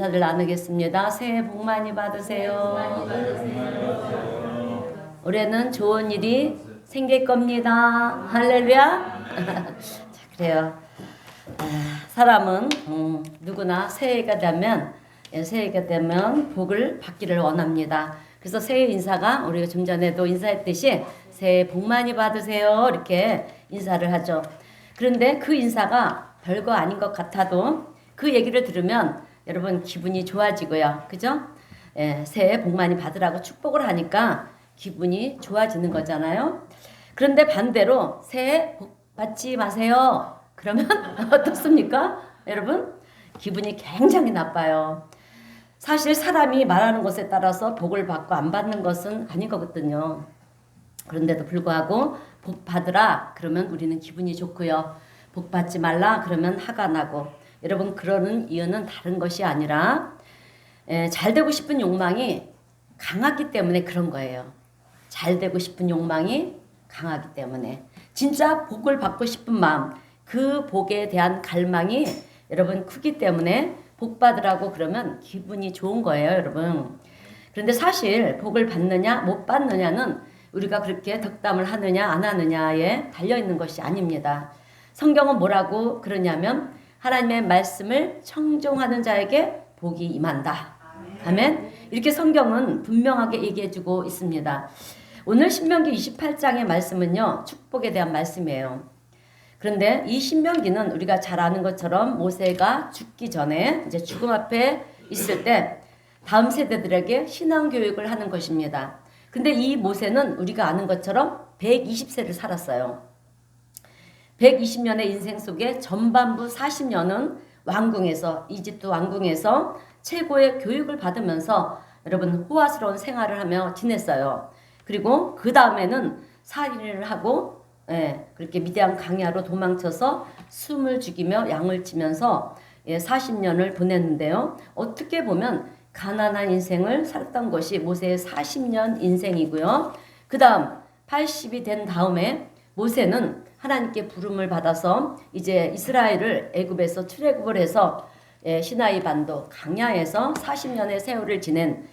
인사들 나누겠습니다. 새해 복 많이 받으세요. 올해는 좋은 일이 생길 겁니다. 할렐루야. 자, 그래요. 사람은 누구나 새해가 되면 복을 받기를 원합니다. 그래서 새해 인사가 우리가 좀 전에도 인사했듯이 새해 복 많이 받으세요 이렇게 인사를 하죠. 그런데 그 인사가 별거 아닌 것 같아도 그 얘기를 들으면 여러분 기분이 좋아지고요. 그죠? 새해 복 많이 받으라고 축복을 하니까 기분이 좋아지는 거잖아요. 그런데 반대로 새해 복 받지 마세요. 그러면 어떻습니까? 여러분 기분이 굉장히 나빠요. 사실 사람이 말하는 것에 따라서 복을 받고 안 받는 것은 아닌 거거든요. 그런데도 불구하고 복 받으라 그러면 우리는 기분이 좋고요. 복 받지 말라 그러면 화가 나고. 여러분 그러는 이유는 다른 것이 아니라 잘 되고 싶은 욕망이 강하기 때문에 그런 거예요. 잘 되고 싶은 욕망이 강하기 때문에 진짜 복을 받고 싶은 마음 그 복에 대한 갈망이 여러분 크기 때문에 복 받으라고 그러면 기분이 좋은 거예요, 여러분. 그런데 사실 복을 받느냐 못 받느냐는 우리가 그렇게 덕담을 하느냐 안 하느냐에 달려있는 것이 아닙니다. 성경은 뭐라고 그러냐면 하나님의 말씀을 청종하는 자에게 복이 임한다. 아멘. 이렇게 성경은 분명하게 얘기해주고 있습니다. 오늘 신명기 28장의 말씀은요. 축복에 대한 말씀이에요. 그런데 이 신명기는 우리가 잘 아는 것처럼 모세가 죽기 전에 이제 죽음 앞에 있을 때 다음 세대들에게 신앙 교육을 하는 것입니다. 근데 이 모세는 우리가 아는 것처럼 120세를 살았어요. 120년의 인생 속에 전반부 40년은 왕궁에서 이집트 왕궁에서 최고의 교육을 받으면서 여러분 호화스러운 생활을 하며 지냈어요. 그리고 그 다음에는 살인을 하고 그렇게 미디안 강야로 도망쳐서 숨을 죽이며 양을 치면서 40년을 보냈는데요. 어떻게 보면 가난한 인생을 살았던 것이 모세의 40년 인생이고요. 그 다음 80이 된 다음에 모세는 하나님께 부름을 받아서 이제 이스라엘을 애굽에서 출애굽을 해서 시나이 반도 강야에서 40년의 세월을 지낸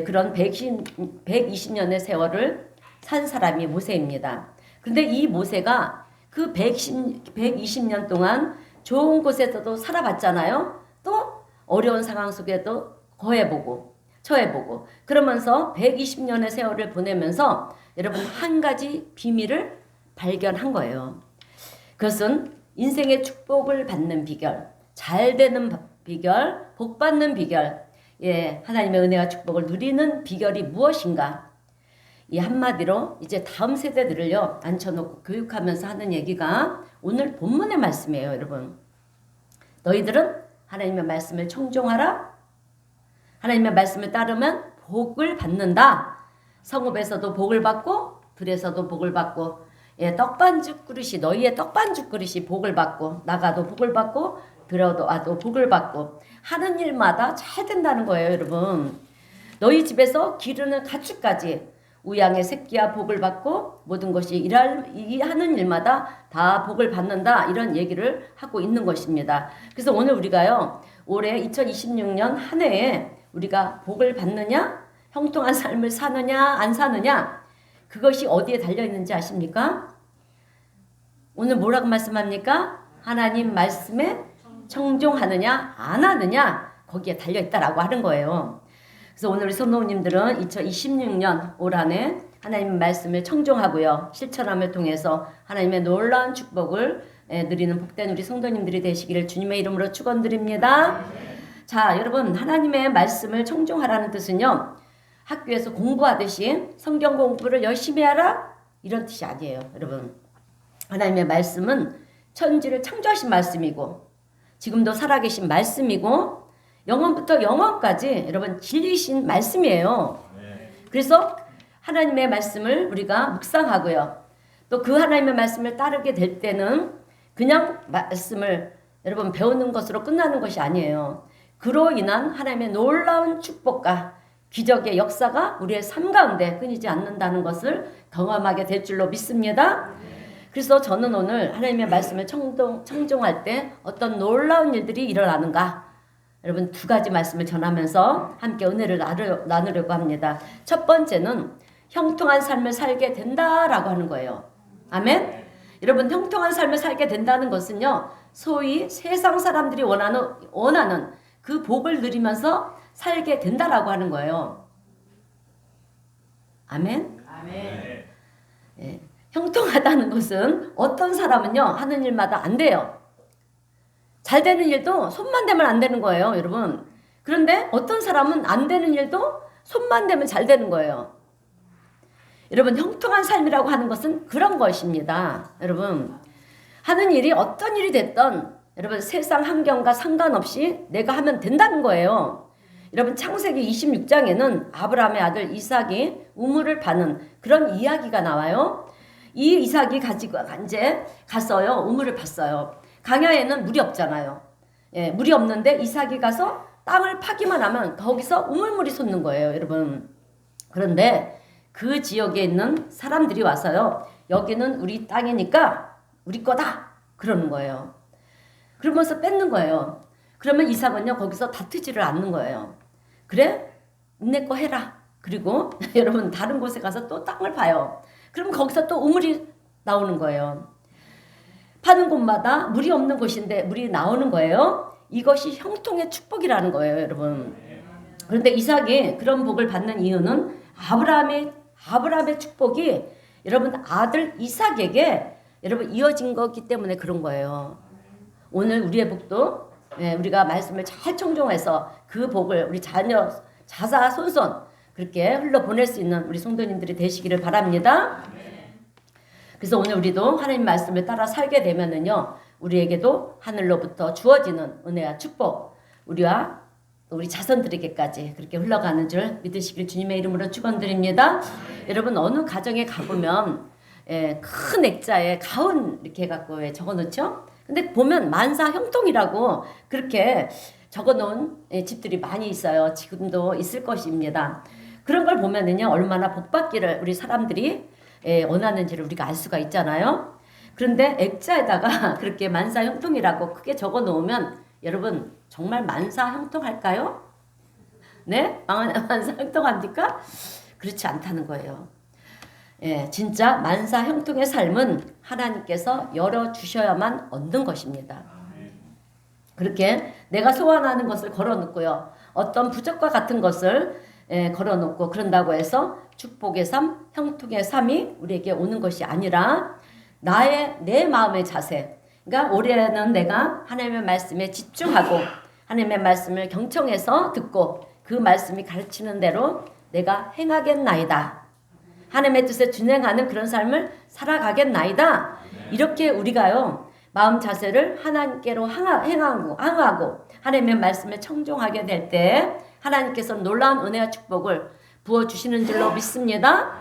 그런 120년의 세월을 산 사람이 모세입니다. 그런데 이 모세가 그 120년 동안 좋은 곳에서도 살아봤잖아요. 또 어려운 상황 속에도 거해보고 처해보고 그러면서 120년의 세월을 보내면서 여러분 한 가지 비밀을 발견한 거예요. 그것은 인생의 축복을 받는 비결, 잘 되는 비결, 복 받는 비결, 하나님의 은혜와 축복을 누리는 비결이 무엇인가? 이 한마디로 이제 다음 세대들을요 앉혀놓고 교육하면서 하는 얘기가 오늘 본문의 말씀이에요, 여러분. 너희들은 하나님의 말씀을 청종하라. 하나님의 말씀을 따르면 복을 받는다. 성읍에서도 복을 받고 들에서도 복을 받고 떡반죽 그릇이 너희의 떡반죽 그릇이 복을 받고 나가도 복을 받고 들어도 와도 복을 받고 하는 일마다 잘 된다는 거예요, 여러분. 너희 집에서 기르는 가축까지 우양의 새끼야 복을 받고 모든 것이 하는 일마다 다 복을 받는다 이런 얘기를 하고 있는 것입니다. 그래서 오늘 우리가요 올해 2026년 한 해에 우리가 복을 받느냐 형통한 삶을 사느냐 안 사느냐 그것이 어디에 달려있는지 아십니까? 오늘 뭐라고 말씀합니까? 하나님 말씀에 청종하느냐 안 하느냐 거기에 달려있다라고 하는 거예요. 그래서 오늘 우리 성도님들은 2026년 올 한 해 하나님의 말씀을 청종하고요. 실천함을 통해서 하나님의 놀라운 축복을 누리는 복된 우리 성도님들이 되시기를 주님의 이름으로 축원드립니다. 자, 여러분 하나님의 말씀을 청종하라는 뜻은요. 학교에서 공부하듯이 성경 공부를 열심히 하라 이런 뜻이 아니에요, 여러분. 하나님의 말씀은 천지를 창조하신 말씀이고 지금도 살아계신 말씀이고 영원부터 영원까지 여러분 진리신 말씀이에요. 그래서 하나님의 말씀을 우리가 묵상하고요. 또 그 하나님의 말씀을 따르게 될 때는 그냥 말씀을 여러분 배우는 것으로 끝나는 것이 아니에요. 그로 인한 하나님의 놀라운 축복과 기적의 역사가 우리의 삶 가운데 끊이지 않는다는 것을 경험하게 될 줄로 믿습니다. 그래서 저는 오늘 하나님의 말씀을 청종할 때 어떤 놀라운 일들이 일어나는가 여러분 두 가지 말씀을 전하면서 함께 은혜를 나누려고 합니다. 첫 번째는 형통한 삶을 살게 된다라고 하는 거예요. 아멘? 여러분 형통한 삶을 살게 된다는 것은요. 소위 세상 사람들이 원하는 그 복을 누리면서 살게 된다라고 하는 거예요. 아멘? 아멘. 예, 형통하다는 것은 어떤 사람은요. 하는 일마다 안 돼요. 잘 되는 일도 손만 대면 안 되는 거예요, 여러분. 그런데 어떤 사람은 안 되는 일도 손만 대면 잘 되는 거예요. 여러분 형통한 삶이라고 하는 것은 그런 것입니다. 여러분 하는 일이 어떤 일이 됐던 여러분 세상 환경과 상관없이 내가 하면 된다는 거예요. 여러분 창세기 26장에는 아브라함의 아들 이삭이 우물을 파는 그런 이야기가 나와요. 이 이삭이 가지고 이제 갔어요. 우물을 팠어요. 강야에는 물이 없잖아요. 예, 물이 없는데 이삭이 가서 땅을 파기만 하면 거기서 우물물이 솟는 거예요, 여러분. 그런데 그 지역에 있는 사람들이 와서요. 여기는 우리 땅이니까 우리 거다. 그러는 거예요. 그러면서 뺏는 거예요. 그러면 이삭은요. 거기서 다투지를 않는 거예요. 그래? 내 거 해라. 그리고 여러분 다른 곳에 가서 또 땅을 파요. 그럼 거기서 또 우물이 나오는 거예요. 파는 곳마다 물이 없는 곳인데 물이 나오는 거예요. 이것이 형통의 축복이라는 거예요, 여러분. 그런데 이삭이 그런 복을 받는 이유는 아브라함의 축복이 여러분 아들 이삭에게 여러분 이어진 거기 때문에 그런 거예요. 오늘 우리의 복도 우리가 말씀을 잘 청종해서 그 복을 우리 자녀 자사손손 그렇게 흘러보낼 수 있는 우리 성도님들이 되시기를 바랍니다. 그래서 오늘 우리도 하나님 말씀을 따라 살게 되면은요, 우리에게도 하늘로부터 주어지는 은혜와 축복, 우리와 우리 자손들에게까지 그렇게 흘러가는 줄 믿으시길 주님의 이름으로 축원드립니다. 여러분 어느 가정에 가보면 큰 액자에 가운 이렇게 해갖고 적어놓죠. 근데 보면 만사 형통이라고 그렇게 적어놓은 집들이 많이 있어요. 지금도 있을 것입니다. 그런 걸 보면은요, 얼마나 복받기를 우리 사람들이 원하는지를 우리가 알 수가 있잖아요. 그런데 액자에다가 그렇게 만사 형통이라고 크게 적어 놓으면 여러분 정말 만사 형통할까요? 네? 만사 형통합니까? 그렇지 않다는 거예요. 진짜 만사 형통의 삶은 하나님께서 열어주셔야만 얻는 것입니다. 그렇게 내가 소원하는 것을 걸어놓고요. 어떤 부적과 같은 것을 걸어놓고 그런다고 해서 축복의 삶, 형통의 삶이 우리에게 오는 것이 아니라 내 마음의 자세. 그러니까 올해는 내가 하나님의 말씀에 집중하고 하나님의 말씀을 경청해서 듣고 그 말씀이 가르치는 대로 내가 행하겠나이다. 하나님의 뜻에 준행하는 그런 삶을 살아가겠나이다. 이렇게 우리가요. 마음 자세를 하나님께로 향하고 하나님의 말씀에 청종하게 될 때 하나님께서 놀라운 은혜와 축복을 부어주시는 줄로 믿습니다.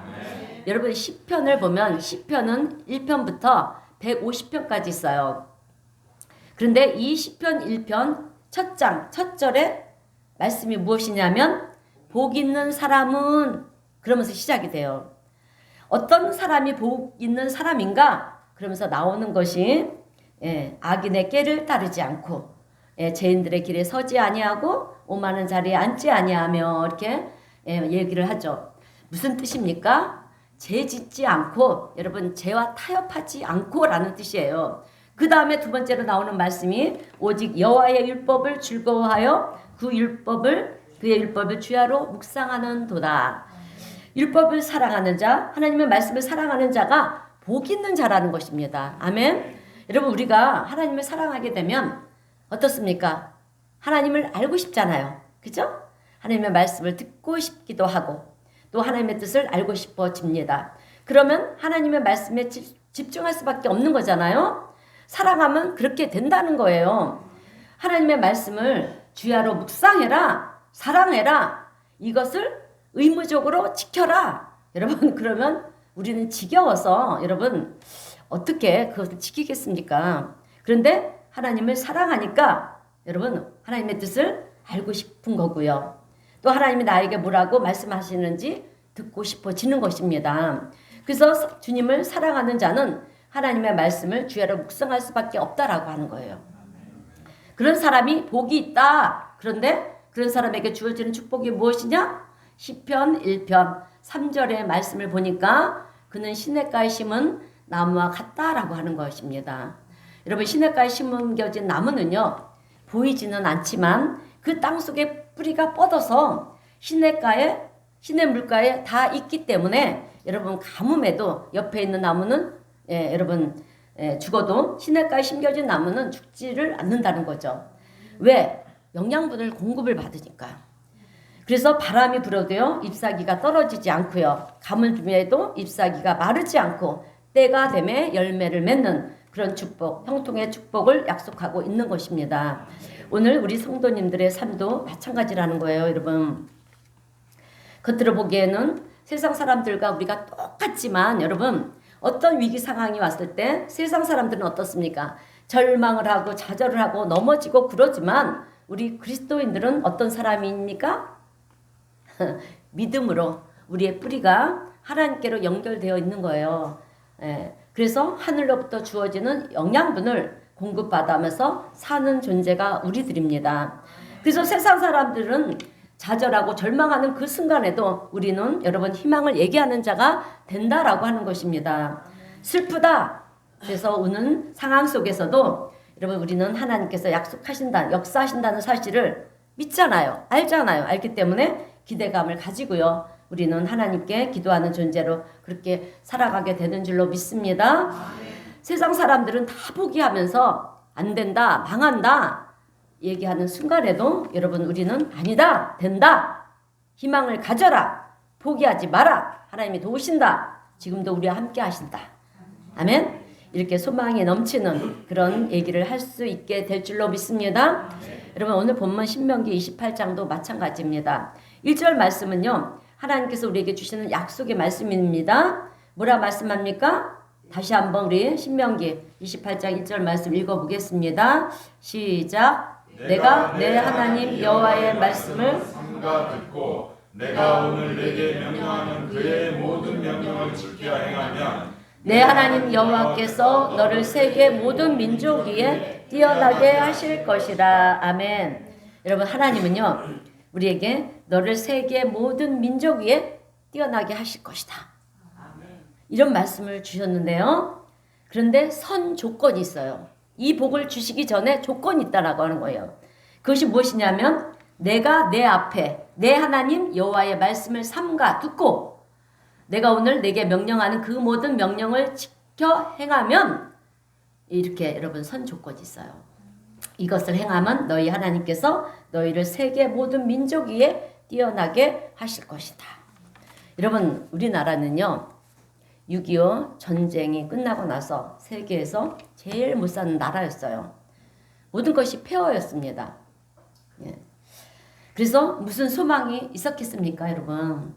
여러분 시편을 보면 시편은 1편부터 150편까지 있어요. 그런데 이 시편 1편 첫 장, 첫 절에 말씀이 무엇이냐면 복 있는 사람은 그러면서 시작이 돼요. 어떤 사람이 복 있는 사람인가? 그러면서 나오는 것이 악인의 꾀를 따르지 않고 죄인들의 길에 서지 아니하고 오만한 자리에 앉지 아니하며 이렇게 얘기를 하죠. 무슨 뜻입니까? 죄 짓지 않고 여러분 죄와 타협하지 않고라는 뜻이에요. 그 다음에 두 번째로 나오는 말씀이 오직 여호와의 율법을 즐거워하여 그의 율법을 주야로 묵상하는 도다. 율법을 사랑하는 자, 하나님의 말씀을 사랑하는 자가 복 있는 자라는 것입니다. 아멘. 여러분 우리가 하나님을 사랑하게 되면 어떻습니까? 하나님을 알고 싶잖아요. 그죠? 하나님의 말씀을 듣고 싶기도 하고 또 하나님의 뜻을 알고 싶어집니다. 그러면 하나님의 말씀에 집중할 수밖에 없는 거잖아요. 사랑하면 그렇게 된다는 거예요. 하나님의 말씀을 주야로 묵상해라, 사랑해라, 이것을 의무적으로 지켜라. 여러분 그러면 우리는 지겨워서 여러분 어떻게 그것을 지키겠습니까? 그런데 하나님을 사랑하니까 여러분 하나님의 뜻을 알고 싶은 거고요. 또 하나님이 나에게 뭐라고 말씀하시는지 듣고 싶어지는 것입니다. 그래서 주님을 사랑하는 자는 하나님의 말씀을 주야로 묵상할 수밖에 없다라고 하는 거예요. 그런 사람이 복이 있다. 그런데 그런 사람에게 주어지는 축복이 무엇이냐? 시편 1편 3절의 말씀을 보니까 그는 시냇가에 심은 나무와 같다라고 하는 것입니다. 여러분, 시냇가에 심겨진 나무는요, 보이지는 않지만 그 땅속에 뿌리가 뻗어서 시냇물가에 다 있기 때문에 여러분, 가뭄에도 옆에 있는 나무는 여러분 죽어도 시냇가에 심겨진 나무는 죽지를 않는다는 거죠. 왜? 영양분을 공급을 받으니까요. 그래서 바람이 불어도요, 잎사귀가 떨어지지 않고요. 가뭄에도 잎사귀가 마르지 않고 때가 되매 열매를 맺는 그런 축복, 형통의 축복을 약속하고 있는 것입니다. 오늘 우리 성도님들의 삶도 마찬가지라는 거예요, 여러분. 겉으로 보기에는 세상 사람들과 우리가 똑같지만 여러분, 어떤 위기 상황이 왔을 때 세상 사람들은 어떻습니까? 절망을 하고 좌절을 하고 넘어지고 그러지만 우리 그리스도인들은 어떤 사람입니까? 믿음으로 우리의 뿌리가 하나님께로 연결되어 있는 거예요. 그래서 하늘로부터 주어지는 영양분을 공급받으면서 사는 존재가 우리들입니다. 그래서 세상 사람들은 좌절하고 절망하는 그 순간에도 우리는 여러분 희망을 얘기하는 자가 된다라고 하는 것입니다. 슬프다. 그래서 오는 상황 속에서도 여러분 우리는 하나님께서 약속하신다, 역사하신다는 사실을 믿잖아요. 알잖아요. 알기 때문에 기대감을 가지고요. 우리는 하나님께 기도하는 존재로 그렇게 살아가게 되는 줄로 믿습니다. 세상 사람들은 다 포기하면서 안 된다, 망한다 얘기하는 순간에도 여러분 우리는 아니다, 된다, 희망을 가져라, 포기하지 마라, 하나님이 도우신다, 지금도 우리와 함께 하신다. 아멘. 이렇게 소망이 넘치는 그런 얘기를 할 수 있게 될 줄로 믿습니다. 여러분 오늘 본문 신명기 28장도 마찬가지입니다. 1절 말씀은요, 하나님께서 우리에게 주시는 약속의 말씀입니다. 뭐라 말씀합니까? 다시 한번 우리 신명기 28장 1절 말씀 읽어보겠습니다. 시작. 내가 내 하나님 여호와의 말씀을 삼가 듣고 내가 오늘 내게 명령하는 그의 모든 명령을 지켜 행하면 내 하나님 여호와께서 너를 세계 모든 민족 위에 뛰어나게 하실 것이라. 아멘. 여러분 하나님은요 우리에게 너를 세계 모든 민족 위에 뛰어나게 하실 것이다, 이런 말씀을 주셨는데요. 그런데 선 조건이 있어요. 이 복을 주시기 전에 조건이 있다라고 하는 거예요. 그것이 무엇이냐면 내가 내 앞에 내 하나님 여호와의 말씀을 삼가 듣고 내가 오늘 내게 명령하는 그 모든 명령을 지켜 행하면, 이렇게 여러분 선 조건이 있어요. 이것을 행하면 너희 하나님께서 너희를 세계 모든 민족 위에 뛰어나게 하실 것이다. 여러분 우리나라는요 6.25 전쟁이 끝나고 나서 세계에서 제일 못 사는 나라였어요. 모든 것이 폐허였습니다. 그래서 무슨 소망이 있었겠습니까, 여러분?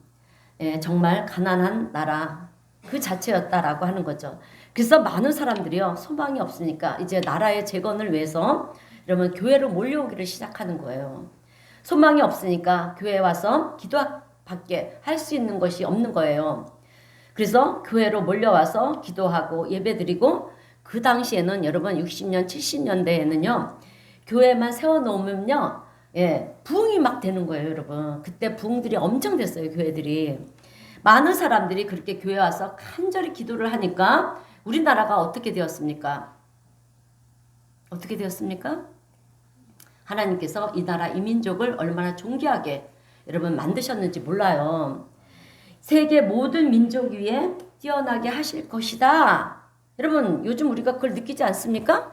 정말 가난한 나라 그 자체였다라고 하는 거죠. 그래서 많은 사람들이요 소망이 없으니까 이제 나라의 재건을 위해서 여러분 교회로 몰려오기를 시작하는 거예요. 소망이 없으니까 교회에 와서 기도밖에 할 수 있는 것이 없는 거예요. 그래서 교회로 몰려와서 기도하고 예배드리고, 그 당시에는 여러분 60년 70년대에는요 교회만 세워놓으면요 부흥이 막 되는 거예요, 여러분. 그때 부흥들이 엄청 됐어요, 교회들이. 많은 사람들이 그렇게 교회 와서 간절히 기도를 하니까 우리나라가 어떻게 되었습니까? 어떻게 되었습니까? 하나님께서 이 나라 이 민족을 얼마나 존귀하게 여러분 만드셨는지 몰라요. 세계 모든 민족 위에 뛰어나게 하실 것이다. 여러분 요즘 우리가 그걸 느끼지 않습니까?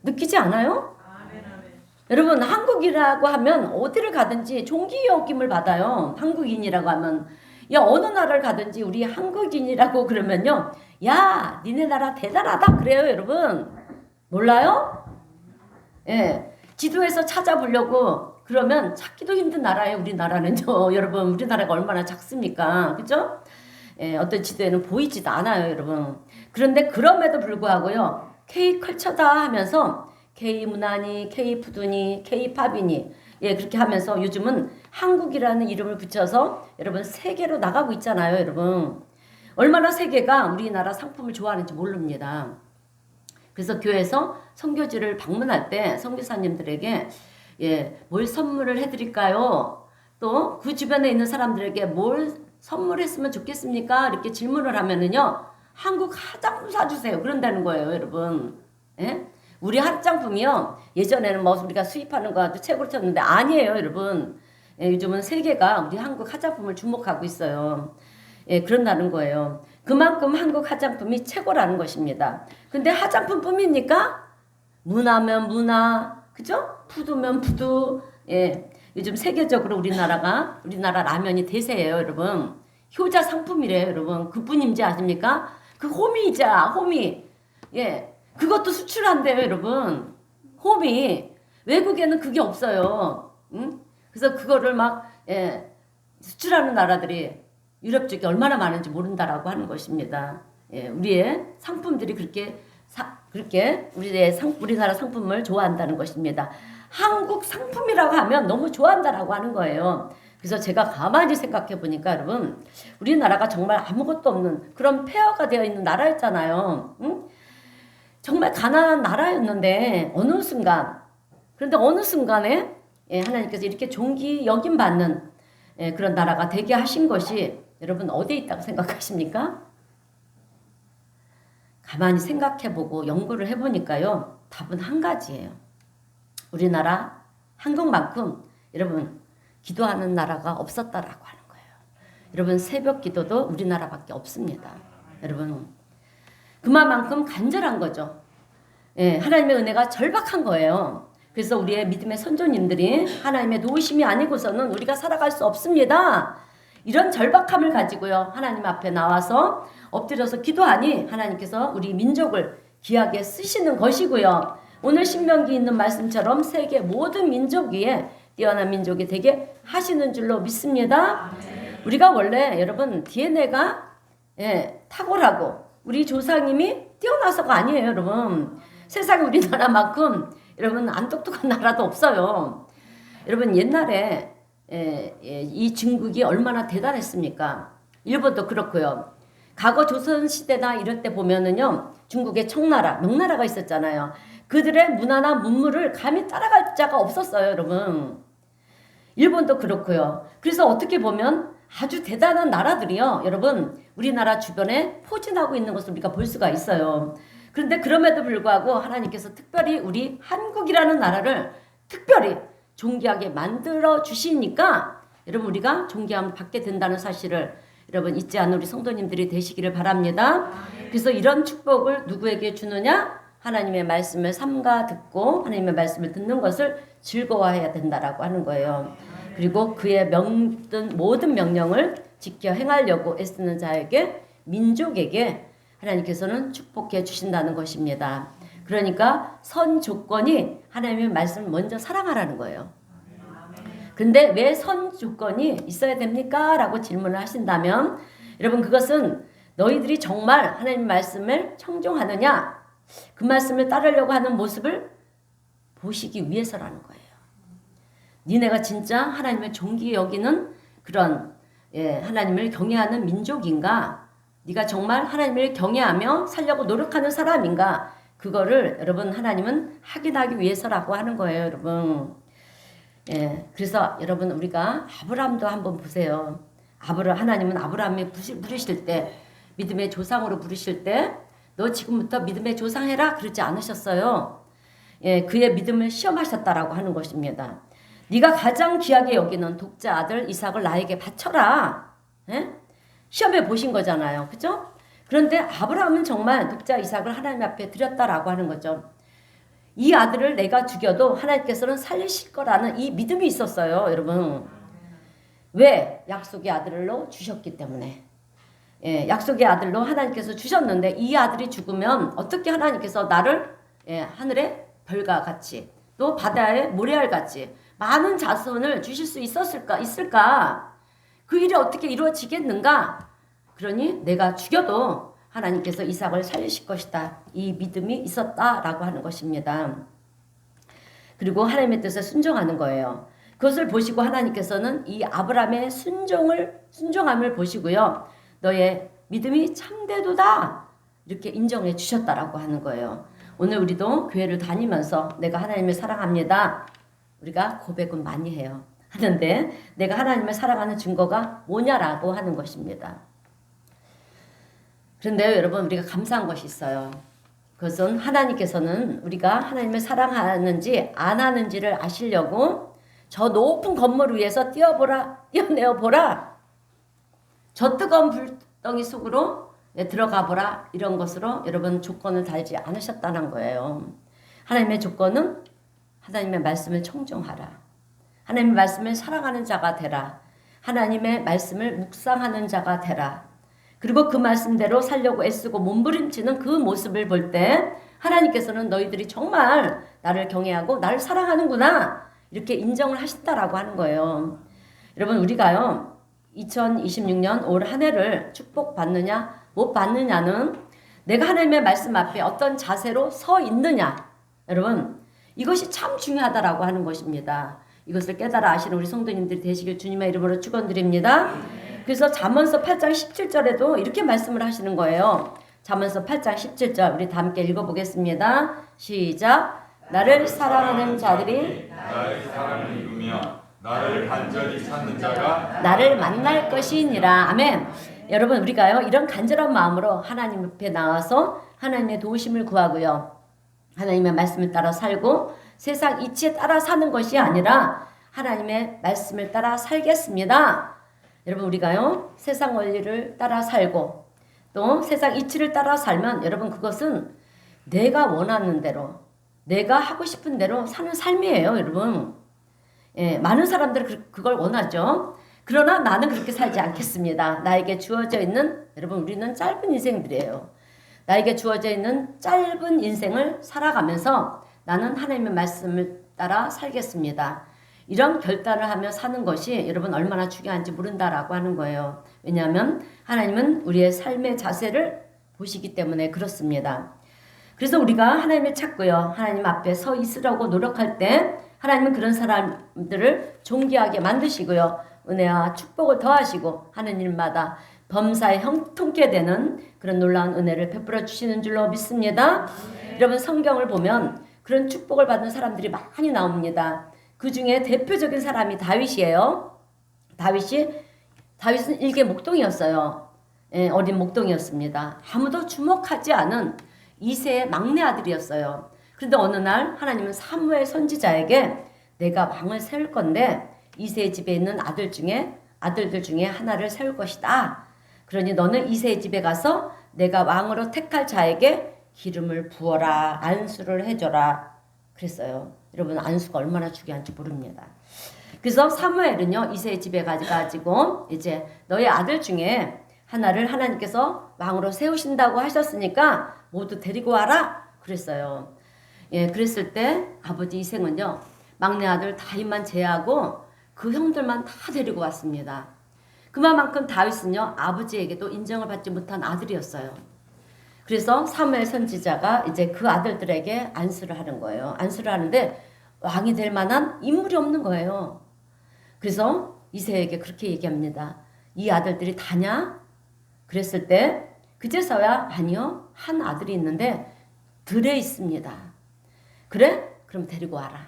느끼지 않아요? 여러분 한국이라고 하면 어디를 가든지 존귀 여김을 받아요. 한국인이라고 하면. 야 어느 나라를 가든지 우리 한국인이라고 그러면요, 야 니네 나라 대단하다 그래요, 여러분. 몰라요? 지도에서 찾아보려고 그러면 찾기도 힘든 나라예요, 우리나라는요. 여러분 우리나라가 얼마나 작습니까, 그죠? 어떤 지도에는 보이지도 않아요, 여러분. 그런데 그럼에도 불구하고요 K컬처다 하면서 K문화니 K푸드니 K팝이니 그렇게 하면서 요즘은 한국이라는 이름을 붙여서 여러분 세계로 나가고 있잖아요, 여러분. 얼마나 세계가 우리나라 상품을 좋아하는지 모릅니다. 그래서 교회에서 선교지를 방문할 때 선교사님들에게 뭘 선물을 해드릴까요? 또 그 주변에 있는 사람들에게 뭘 선물했으면 좋겠습니까? 이렇게 질문을 하면은요, 한국 화장품 사주세요. 그런다는 거예요, 여러분. 예? 우리 화장품이요, 예전에는 뭐 우리가 수입하는 거 아주 최고로 쳤는데 아니에요, 여러분. 요즘은 세계가 우리 한국 화장품을 주목하고 있어요. 그런다는 거예요. 그만큼 한국 화장품이 최고라는 것입니다. 근데 화장품뿐입니까? 문화면 문화, 그죠? 푸드면 푸드. 요즘 세계적으로 우리나라 라면이 대세예요, 여러분. 효자 상품이래요, 여러분. 그뿐인지 아십니까? 그 호미자, 호미. 그것도 수출한대요, 여러분. 호미. 외국에는 그게 없어요. 응? 그래서 그거를 막, 수출하는 나라들이 유럽 쪽에 얼마나 많은지 모른다라고 하는 것입니다. 우리의 상품들이 그렇게 우리나라 상품을 좋아한다는 것입니다. 한국 상품이라고 하면 너무 좋아한다라고 하는 거예요. 그래서 제가 가만히 생각해 보니까 여러분, 우리나라가 정말 아무것도 없는 그런 폐허가 되어 있는 나라였잖아요. 응? 정말 가난한 나라였는데 그런데 어느 순간에 하나님께서 이렇게 존귀 여김 받는 그런 나라가 되게 하신 것이 여러분 어디에 있다고 생각하십니까? 가만히 생각해보고 연구를 해보니까요, 답은 한 가지예요. 우리나라 한국만큼 여러분 기도하는 나라가 없었다라고 하는 거예요. 여러분 새벽 기도도 우리나라밖에 없습니다. 여러분 그만큼 간절한 거죠. 하나님의 은혜가 절박한 거예요. 그래서 우리의 믿음의 선조님들이 하나님의 도우심이 아니고서는 우리가 살아갈 수 없습니다. 이런 절박함을 가지고요, 하나님 앞에 나와서 엎드려서 기도하니 하나님께서 우리 민족을 귀하게 쓰시는 것이고요. 오늘 신명기 있는 말씀처럼 세계 모든 민족 위에 뛰어난 민족이 되게 하시는 줄로 믿습니다. 우리가 원래 여러분 DNA가 탁월하고 우리 조상님이 뛰어나서가 아니에요, 여러분. 세상에 우리나라만큼 여러분 안 똑똑한 나라도 없어요. 여러분 옛날에 이 중국이 얼마나 대단했습니까? 일본도 그렇고요. 과거 조선시대나 이럴 때 보면은요, 중국의 청나라, 명나라가 있었잖아요. 그들의 문화나 문물을 감히 따라갈 자가 없었어요, 여러분. 일본도 그렇고요. 그래서 어떻게 보면 아주 대단한 나라들이요, 여러분, 우리나라 주변에 포진하고 있는 것을 우리가 볼 수가 있어요. 그런데 그럼에도 불구하고 하나님께서 특별히 우리 한국이라는 나라를 특별히 존귀하게 만들어 주시니까 여러분 우리가 존귀함을 받게 된다는 사실을 여러분 잊지 않는 우리 성도님들이 되시기를 바랍니다. 그래서 이런 축복을 누구에게 주느냐? 하나님의 말씀을 삼가 듣고 하나님의 말씀을 듣는 것을 즐거워해야 된다라고 하는 거예요. 그리고 그의 모든 명령을 지켜 행하려고 애쓰는 자에게, 민족에게 하나님께서는 축복해 주신다는 것입니다. 그러니까 선 조건이 하나님의 말씀을 먼저 사랑하라는 거예요. 근데 왜 선 조건이 있어야 됩니까? 라고 질문을 하신다면 여러분 그것은 너희들이 정말 하나님 말씀을 청종하느냐, 그 말씀을 따르려고 하는 모습을 보시기 위해서라는 거예요. 니네가 진짜 하나님을 존귀히 여기는 그런 하나님을 경외하는 민족인가? 네가 정말 하나님을 경외하며 살려고 노력하는 사람인가? 그거를 여러분 하나님은 확인하기 위해서라고 하는 거예요, 여러분. 그래서 여러분 우리가 아브라함도 한번 보세요. 하나님은 아브라함이 부르실 때, 믿음의 조상으로 부르실 때 너 지금부터 믿음의 조상 해라 그러지 않으셨어요. 그의 믿음을 시험하셨다라고 하는 것입니다. 네가 가장 귀하게 여기는 독자 아들 이삭을 나에게 바쳐라. 시험해 보신 거잖아요. 그죠? 그런데 아브라함은 정말 독자 이삭을 하나님 앞에 드렸다라고 하는 거죠. 이 아들을 내가 죽여도 하나님께서는 살리실 거라는 이 믿음이 있었어요, 여러분. 왜? 약속의 아들로 주셨기 때문에. 약속의 아들로 하나님께서 주셨는데 이 아들이 죽으면 어떻게 하나님께서 나를 하늘의 별과 같이 또 바다의 모래알 같이 많은 자손을 주실 수 있을까? 그 일이 어떻게 이루어지겠는가? 그러니 내가 죽여도 하나님께서 이삭을 살리실 것이다. 이 믿음이 있었다라고 하는 것입니다. 그리고 하나님의 뜻에 순종하는 거예요. 그것을 보시고 하나님께서는 이 아브라함의 순종함을 보시고요. 너의 믿음이 참되도다. 이렇게 인정해 주셨다라고 하는 거예요. 오늘 우리도 교회를 다니면서 내가 하나님을 사랑합니다. 우리가 고백은 많이 해요. 하는데 내가 하나님을 사랑하는 증거가 뭐냐라고 하는 것입니다. 그런데 여러분 우리가 감사한 것이 있어요. 그것은 하나님께서는 우리가 하나님을 사랑하는지 안 하는지를 아시려고 저 높은 건물 위에서 뛰어내어 보라. 저 뜨거운 불덩이 속으로 들어가 보라. 이런 것으로 여러분 조건을 달지 않으셨다는 거예요. 하나님의 조건은 하나님의 말씀을 청종하라. 하나님의 말씀을 사랑하는 자가 되라. 하나님의 말씀을 묵상하는 자가 되라. 그리고 그 말씀대로 살려고 애쓰고 몸부림치는 그 모습을 볼 때 하나님께서는 너희들이 정말 나를 경외하고 나를 사랑하는구나 이렇게 인정을 하신다라고 하는 거예요. 여러분 우리가요 2026년 올 한 해를 축복받느냐 못 받느냐는 내가 하나님의 말씀 앞에 어떤 자세로 서 있느냐 여러분 이것이 참 중요하다라고 하는 것입니다. 이것을 깨달아 아시는 우리 성도님들이 되시길 주님의 이름으로 축원드립니다. 그래서 잠언서 8장 17절에도 이렇게 말씀을 하시는 거예요. 잠언서 8장 17절 우리 다 함께 읽어보겠습니다. 시작. 나를 사랑하는 자들이 나의 사랑을 입으며 나를 간절히 찾는 자가 나를 만날 것이니라. 아멘. 여러분 우리가요 이런 간절한 마음으로 하나님 앞에 나와서 하나님의 도우심을 구하고요. 하나님의 말씀을 따라 살고 세상 이치에 따라 사는 것이 아니라 하나님의 말씀을 따라 살겠습니다. 여러분 우리가요 세상 원리를 따라 살고 또 세상 이치를 따라 살면 여러분 그것은 내가 원하는 대로 내가 하고 싶은 대로 사는 삶이에요. 여러분 많은 사람들은 그걸 원하죠. 그러나 나는 그렇게 살지 않겠습니다. 나에게 주어져 있는 여러분 우리는 짧은 인생들이에요. 나에게 주어져 있는 짧은 인생을 살아가면서 나는 하나님의 말씀을 따라 살겠습니다. 이런 결단을 하며 사는 것이 여러분 얼마나 중요한지 모른다라고 하는 거예요. 왜냐하면 하나님은 우리의 삶의 자세를 보시기 때문에 그렇습니다. 그래서 우리가 하나님을 찾고요. 하나님 앞에 서 있으려고 노력할 때 하나님은 그런 사람들을 존귀하게 만드시고요. 은혜와 축복을 더하시고 하는 일마다 범사에 형통케 되는 그런 놀라운 은혜를 베풀어 주시는 줄로 믿습니다. 여러분 성경을 보면 그런 축복을 받은 사람들이 많이 나옵니다. 그 중에 대표적인 사람이 다윗이에요. 다윗은 일개 목동이었어요. 어린 목동이었습니다. 아무도 주목하지 않은 이새의 막내 아들이었어요. 그런데 어느 날 하나님은 사무엘 선지자에게 내가 왕을 세울 건데 이새의 집에 있는 아들들 중에 하나를 세울 것이다. 그러니 너는 이새의 집에 가서 내가 왕으로 택할 자에게 기름을 부어라. 안수를 해줘라. 그랬어요. 여러분 안수가 얼마나 중요한지 모릅니다. 그래서 사무엘은요 이새의 집에 가지고 이제 너의 아들 중에 하나를 하나님께서 왕으로 세우신다고 하셨으니까 모두 데리고 와라 그랬어요. 그랬을 때 아버지 이새는요 막내 아들 다윗만 제하고 그 형들만 다 데리고 왔습니다. 그만큼 다윗은요 아버지에게도 인정을 받지 못한 아들이었어요. 그래서 사무엘 선지자가 이제 그 아들들에게 안수를 하는 거예요. 안수를 하는데 왕이 될 만한 인물이 없는 거예요. 그래서 이새에게 그렇게 얘기합니다. 이 아들들이 다냐? 그랬을 때 그제서야 아니요. 한 아들이 있는데 들에 있습니다. 그래? 그럼 데리고 와라.